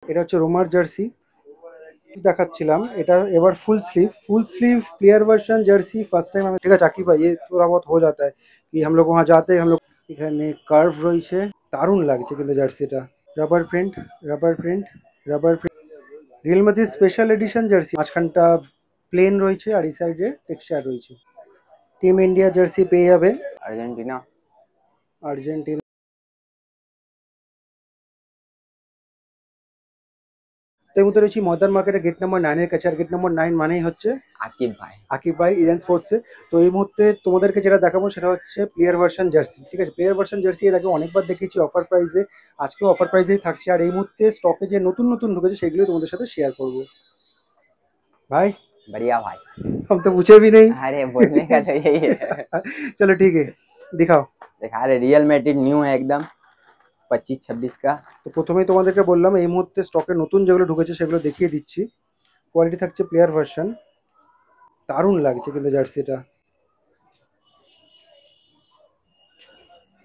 এটা হচ্ছে রোমার জার্সি দেখাচ্ছিলাম। এটা এবার full sleeve player version jersey first time আমি। ঠিক আছে আকিব ভাই, ये थोड़ा बहुत हो जाता है कि हम लोग वहाँ जाते हैं हम लोग। এখানে কার্ভ রয়েছে, দারুণ লাগছে কিন্তু জার্সিটা। Rubber print, rubber print, rubber print. Real Madrid special edition jersey, মাঝখানটা প্লেন রয়েছে আর এই সাইডে টেক্সচার রয়েছে। টিম ইন্ডিয়া জার্সি পেয়ে যাবে আর্জেন্টিনা। আর্জেন্টিনা। তো এই মুহূর্তে রয়েছি ময়দান মার্কেটে গেট নাম্বার 9 এর কাছে। আর গেট নাম্বার 9 মানেই হচ্ছে আকিব ভাই। আকিব ভাই ইডেন স্পোর্টসে। তো এই মুহূর্তে তোমাদেরকে যেটা দেখাবো সেটা হচ্ছে প্লেয়ার ভার্সন জার্সি। ঠিক আছে, প্লেয়ার ভার্সন জার্সি এর আগে অনেকবার দেখিয়েছি অফার প্রাইসে, আজকেও অফার প্রাইসেই থাকছে। আর এই মুহূর্তে স্টকে যে নতুন নতুন ঢুকেছে সেগুলো তোমাদের সাথে শেয়ার করবো। ভাই बढ़िया भाई। हम तो पूछे भी नहीं। अरे बोलने का तो यही है। चलो ठीक है, दिखाओ। दिखा रहे, रियल मैड्रिड न्यू है एकदम 25-26 का। তো প্রথমেই তোমাদেরকে বললাম এই মুহূর্তে স্টকে নতুন যেগুলো ঢুকেছে সেগুলো দেখিয়ে দিচ্ছি। কোয়ালিটি থাকছে প্লেয়ার ভার্সন, দারুণ লাগছে কিন্তু জার্সিটা।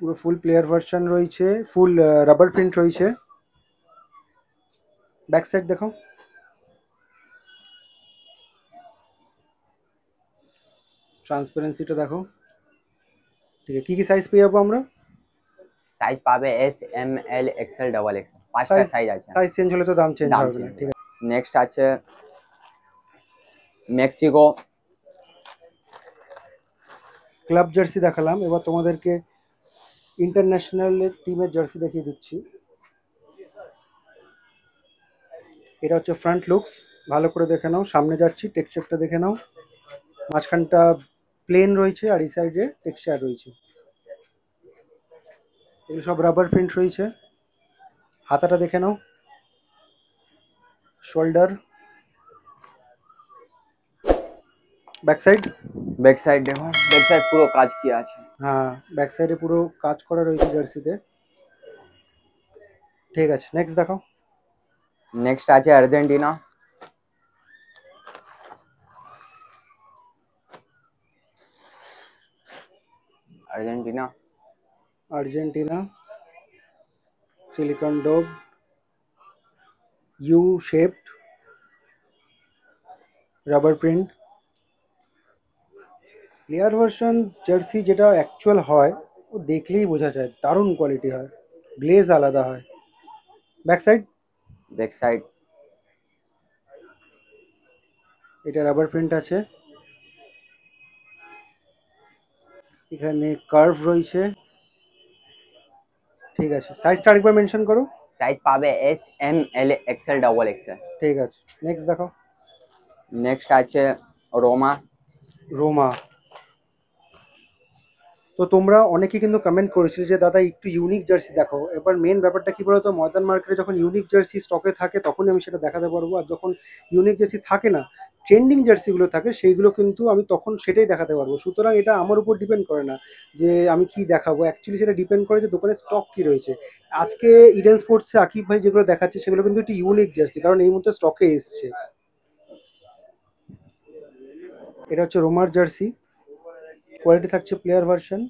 পুরো ফুল প্লেয়ার ভার্সন রয়েছে, ফুল রাবার প্রিন্ট রয়েছে। ব্যাক সাইড দেখো, ট্রান্সপারেন্সিটা দেখো। ঠিক আছে, কি কি সাইজ পেয়ে যাবো আমরা? সাইজ পাবে S M L XL double XL, পাঁচটা সাইজ সাইজ আছে। সাইজ চেঞ্জ হলে তো দাম চেঞ্জ দাম হবে না। চেঞ্জ ঠিক হবে। আছে, নেক্সট আছে মেক্সিকো ক্লাব জার্সি দেখালাম, এবার তোমাদেরকে ইন্টারন্যাশনাল টিমের জার্সি দেখিয়ে দিচ্ছি। এটা হচ্ছে ফ্রন্ট লুকস, ভালো করে দেখে নাও। সামনে যাচ্ছি, টেক্সচারটা দেখে নাও। মাঝখানটা প্লেন রয়েছে আর এই সাইডে টেক্সচার রয়েছে। এগুলো সব রাবার প্রিন্ট রয়েছে। হাতাটা দেখে নাও, shoulder, back side. Back side দেখো, ব্যাক সাইড পুরো কাজ কিয়া আছে। হ্যাঁ, ব্যাক সাইডে পুরো কাজ করা রয়েছে জার্সিতে। ঠিক আছে, নেক্সট দেখাও। নেক্সট আছে আর্জেন্টিনা। আর্জেন্টিনা আর্জেন্টিনা সিলিকন ডোগ, U shaped, rubber print. Player version jersey যেটা অ্যাকচুয়াল হয় ও দেখলেই বোঝা যায়, দারুণ কোয়ালিটি হয়, গ্লেজ আলাদা হয়। ব্যাক সাইড, ব্যাক সাইড এটা রাবার প্রিন্ট আছে। এখানে কার্ভ রয়েছে। ঠিক আছে, সাইজটা আরেকবার মেনশন করো। সাইজ পাবে S M L XL double XL. ঠিক আছে, নেক্সট দেখো। নেক্সট আছে রোমা। রোমা। তো তোমরা অনেকে কিন্তু কমেন্ট করেছিলে যে দাদা একটু ইউনিক জার্সি দেখো। এবার মেন ব্যাপারটা কি বলতো, ময়দান মার্কেটে যখন ইউনিক জার্সি স্টকে থাকে তখনই আমি সেটা দেখাতে পারবো। আর যখন ইউনিক জার্সি থাকে না, ট্রেন্ডিং জার্সিগুলো থাকে, সেইগুলো কিন্তু আমি তখন সেটাই দেখাতে পারবো। সুতরাং এটা আমার উপর ডিপেন্ড করে না যে আমি কি দেখাবো, অ্যাকচুয়ালি সেটা ডিপেন্ড করে যে দোকানে স্টক কি রয়েছে। আজকে ইডেন স্পোর্টসে আকিব ভাই যেগুলো দেখাচ্ছে সেগুলো কিন্তু একটু ইউনিক জার্সি, কারণ এই মুহূর্তে স্টকে এসছে। এটা হচ্ছে রোমার জার্সি, কোয়ালিটি থাকছে প্লেয়ার ভার্সন।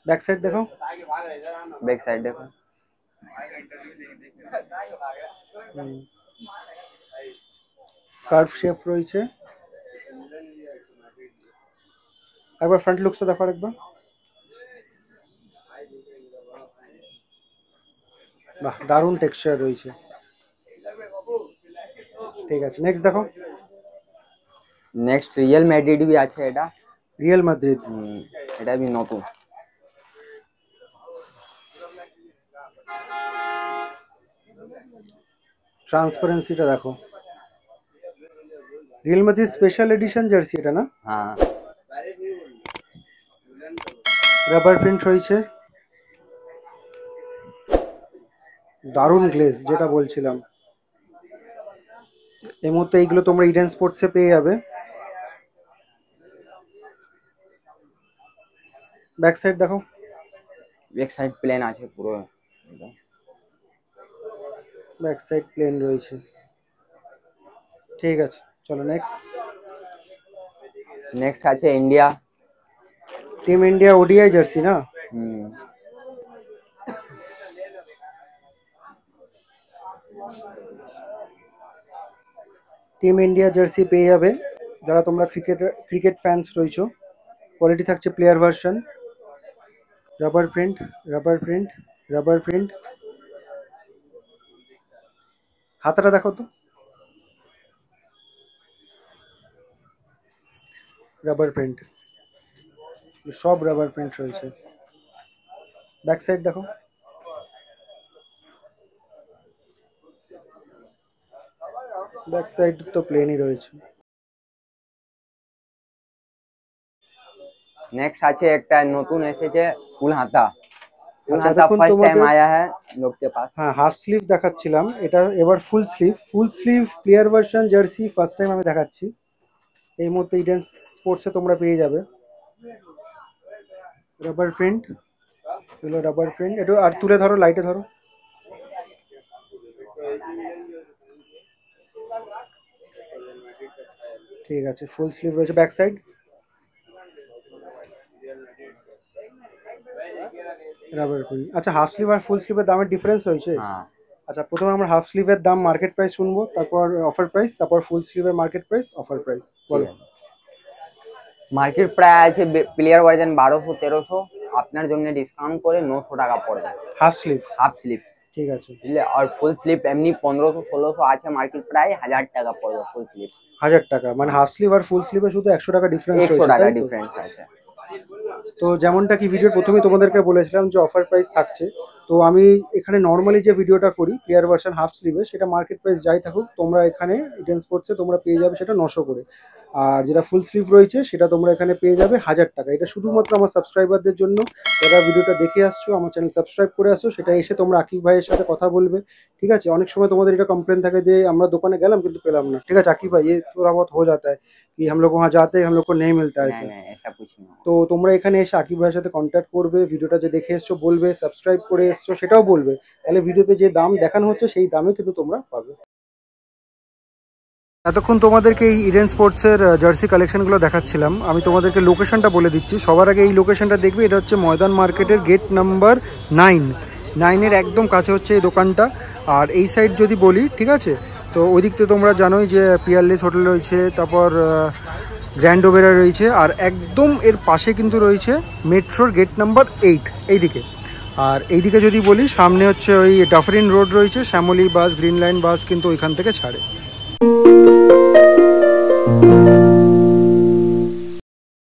ব্যাক সাইড দেখো, ব্যাক সাইড দেখো, কার্ভ শেপ রয়েছে। একবার ফ্রন্ট লুকসটা দেখো একবার। বাহ, দারুণ টেক্সচার রয়েছে। ঠিক আছে, নেক্সট দেখো। নেক্সট রিয়েল ম্যাড্রিড भी আছে এটা। রিয়েল মাদ্রিদ, এটা भी নতুন। ট্রান্সপারেন্সিটা দেখো। Real Madrid special edition jersey এটা না? হ্যাঁ, রাবার প্রিন্ট রয়েছে, দারুণ গ্লেজ যেটা বলছিলাম। এই মুহূর্তে এইগুলো তোমরা ইডেন স্পোর্টসে পেয়ে যাবে। ব্যাক সাইড দেখো, ব্যাক সাইড প্লেন আছে পুরো একদম। ব্যাক সাইড প্লেন রয়েছে। ঠিক আছে, চলো নেক্সট। নেক্সট আছে India. Team India ODI jersey না? টিম ইন্ডিয়া জার্সি পেয়ে যাবে যারা তোমরা ক্রিকেট ফ্যান্স রয়েছো। কোয়ালিটি থাকছে player version, rubber print, rubber print, rubber print. হাতাটা দেখো তো, রাবার প্রিন্ট, সব রাবার প্রিন্ট রয়েছে। ব্যাক সাইড দেখো, ব্যাক সাইড তো প্লেনই রয়েছে। नेक्स्ट আছে একটা নতুন এসেছে ফুল হাতা। ফুল আচ্ছা, হাতা এতক্ষণ ফার্স্ট টাইম তোমাদের आया है लोग के पास। হ্যাঁ হাফ স্লিভ দেখাচ্ছিলাম, এটা এবার full sleeve. Full sleeve player version jersey first time আমি দেখাচ্ছি। এই মুহূর্তে ইডেন স্পোর্টসে তোমরা পেয়ে যাবে। রাবার প্রিন্ট, এগুলো রাবার প্রিন্ট। একটু আর তুলে ধরো, লাইটে ধরো। ঠিক আছে, ফুল স্লিভ রয়েছে। Back side rubber print. আচ্ছা, হাফ স্লিভ আর ফুল স্লিভের দামের ডিফারেন্স রয়েছে? হ্যাঁ আচ্ছা, প্রথমে আমরা হাফ স্লিভের দাম মার্কেট প্রাইস শুনবো, তারপর অফার প্রাইস, তারপর ফুল স্লিভের মার্কেট প্রাইস, অফার প্রাইস বলো। মার্কেট প্রাইস আছে প্লেয়ার ভার্জন 1200-1300, আপনার জন্য ডিসকাউন্ট করে 900 টাকা পড়বে হাফ স্লিভ। হাফ স্লিভ ঠিক আছে। বুঝলে, আর ফুল স্লিভ এমনি 1500-1600 আছে মার্কেট প্রাইস, 1000 টাকা পড়বে ফুল স্লিভ। 1000 টাকা মানে হাফ স্লিভ আর ফুল স্লিভে শুধু 100 টাকা ডিফারেন্স 100 রয়েছে, টাকা তাই তো? ডিফারেন্স আছে। তো যেমনটা কি ভিডিওর প্রথমে তোমাদেরকে বলেছিলাম যে অফার প্রাইস থাকছে, তো আমি এখানে নর্মালি যে ভিডিওটা করি প্লেয়ার ভার্সন হাফ স্লিভে, সেটা মার্কেট প্রাইস যাই থাকুক তোমরা এখানে ইডেন স্পোর্টসে তোমরা পেয়ে যাবে সেটা 900 করে। আর যেটা ফুল স্লিভ রয়েছে সেটা তোমরা এখানে পেয়ে যাবে 1000 টাকা। এটা শুধুমাত্র আমার সাবস্ক্রাইবারদের জন্য, যারা ভিডিওটা দেখে আসছো, আমার চ্যানেল সাবস্ক্রাইব করে আসছো, সেটা এসে তোমরা আকিব ভাইয়ের সাথে কথা বলবে। ঠিক আছে, অনেক সময় তোমাদের এটা কমপ্লেন থাকে যে আমরা দোকানে গেলাম কিন্তু পেলাম না। ঠিক আছে আকিব ভাই, ये थोड़ा बहुत हो जाता है कि हम लोग वहाँ जाते हैं हम लोग को नहीं मिलता है ऐसा। नहीं ऐसा कुछ नहीं। তো তোমরা এখানে এসে আকিব ভাইয়ের সাথে কন্ট্যাক্ট করবে, ভিডিওটা যে দেখে এসছো বলবে, সাবস্ক্রাইব করে এসছো সেটাও বলবে, তাহলে ভিডিওতে যে দাম দেখানো হচ্ছে সেই দামে কিন্তু তোমরা পাবে। এতক্ষণ তোমাদেরকে এই ইডেন স্পোর্টসের জার্সি কালেকশনগুলো দেখাচ্ছিলাম। আমি তোমাদেরকে লোকেশনটা বলে দিচ্ছি। সবার আগে এই লোকেশনটা দেখবে, এটা হচ্ছে ময়দান মার্কেটের গেট নাম্বার 9 একদম কাছে হচ্ছে এই দোকানটা। আর এই সাইড যদি বলি, ঠিক আছে, তো ওই দিক থেকে তোমরা জানোই যে পিয়ারলেস হোটেল রয়েছে, তারপর গ্র্যান্ড ওবেরা রয়েছে, আর একদম এর পাশে কিন্তু রয়েছে মেট্রোর গেট নাম্বার 8 এইদিকে। আর এইদিকে যদি বলি, সামনে হচ্ছে ওই ডাফরিন রোড রয়েছে, শ্যামলী বাস, গ্রিন লাইন বাস কিন্তু ওইখান থেকে ছাড়ে।